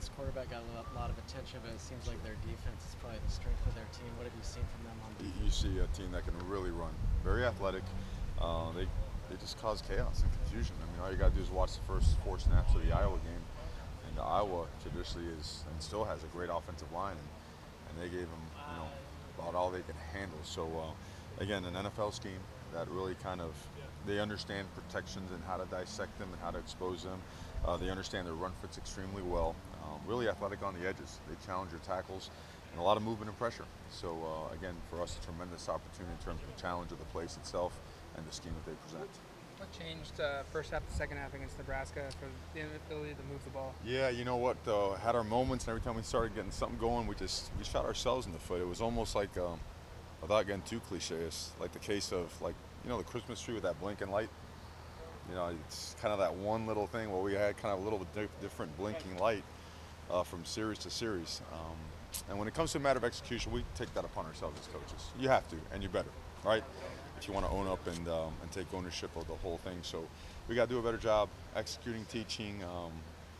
offense, quarterback got a lot of attention, but it seems like their defense is probably the strength of their team. What have you seen from them on defense? You see a team that can really run, very athletic. They just cause chaos and confusion. I mean, all you got to do is watch the first 4 snaps of the Iowa game, and Iowa traditionally is and still has a great offensive line, and they gave them, about all they can handle. So again, an NFL scheme that really kind of, they understand protections and how to dissect them and how to expose them. They understand their run fits extremely well. Really athletic on the edges. They challenge your tackles and a lot of movement and pressure. So again, for us, a tremendous opportunity in terms of the challenge of the place itself and the scheme that they present. What changed first half to second half against Nebraska for the inability to move the ball? Yeah, you know what? Had our moments, and every time we started getting something going, we shot ourselves in the foot. It was almost like, without getting too cliche, it's like the case of the Christmas tree with that blinking light. It's kind of that one little thing where we had kind of a little bit different blinking light from series to series. And when it comes to a matter of execution, we take that upon ourselves as coaches. You have to, and you better, right? If you want to own up and take ownership of the whole thing. So we got to do a better job executing, teaching.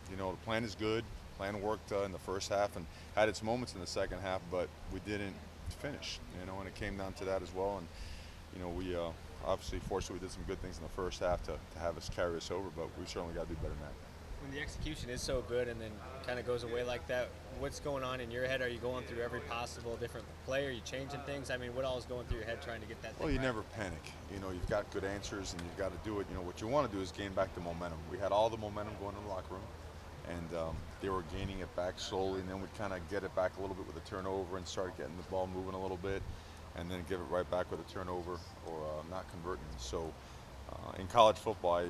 The plan is good. Plan worked in the first half and had its moments in the second half, but we didn't finish. And it came down to that as well. And we obviously fortunately we did some good things in the first half to have us carry us over, but we certainly got to do better than that. When the execution is so good and then kind of goes away like that, what's going on in your head? Are you going through every possible different play? Are you changing things? I mean, what all is going through your head trying to get that thing Well, you right? never panic. You've got good answers and you've got to do it. What you want to do is gain back the momentum. We had all the momentum going in the locker room, and they were gaining it back slowly, and then we'd kind of get it back a little bit with a turnover and start getting the ball moving a little bit, and then give it right back with a turnover or not converting. So in college football,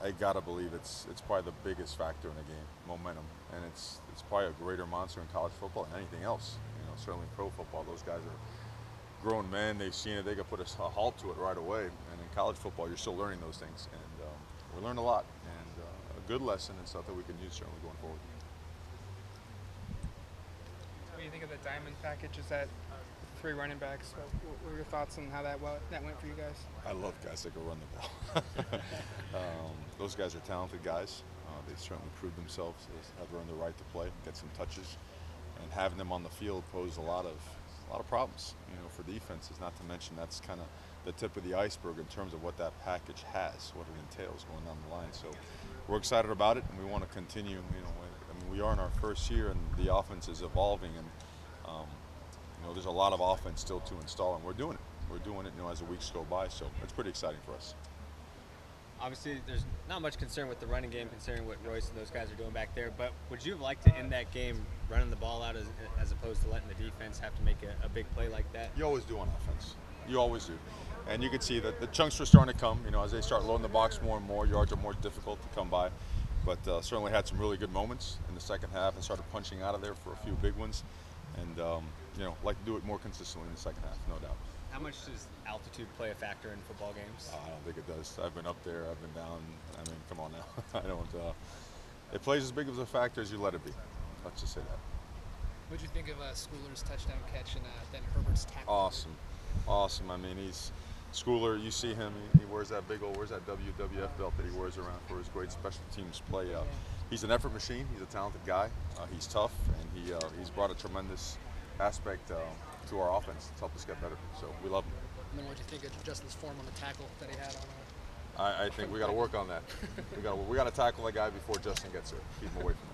I gotta believe it's probably the biggest factor in the game, momentum, and it's probably a greater monster in college football than anything else. Certainly pro football, those guys are grown men. They've seen it. They can put a halt to it right away. And in college football, you're still learning those things, and we learned a lot, and a good lesson and stuff that we can use certainly going forward. What do you think of the diamond package? Is that 3 running backs? What were your thoughts on how that went for you guys? I love guys that can run the ball. Those guys are talented guys. They certainly proved themselves, have earned the right to play, get some touches, and having them on the field posed a lot of problems, for defenses. Not to mention that's kind of the tip of the iceberg in terms of what that package has, what it entails going down the line. So we're excited about it, and we want to continue. We are in our first year, and the offense is evolving, and there's a lot of offense still to install, and we're doing it. We're doing it, as the weeks go by. So it's pretty exciting for us. Obviously, there's not much concern with the running game, considering what Royce and those guys are doing back there. But would you have liked to end that game running the ball out as opposed to letting the defense have to make a big play like that? You always do on offense. You always do. And you can see that the chunks are starting to come. As they start loading the box more and more, yards are more difficult to come by. But certainly had some really good moments in the second half and started punching out of there for a few big ones. And, like to do it more consistently in the second half, no doubt. How much does altitude play a factor in football games? I don't think it does. I've been up there, I've been down. I mean, come on now. I don't. It plays as big of a factor as you let it be. Let's just say that. What'd you think of Schooler's touchdown catch and then Herbert's tackle? Awesome. I mean, Schooler, you see him, he wears that where's that WWF belt that he wears around for his great special teams play. He's an effort machine. He's a talented guy. He's tough, and he's brought a tremendous aspect to our offense. It's helped us get better. So we love him. And then what'd you think of Justin's form on the tackle that he had on? I think we got to work on that. We got to tackle the guy before Justin gets there. Keep him away from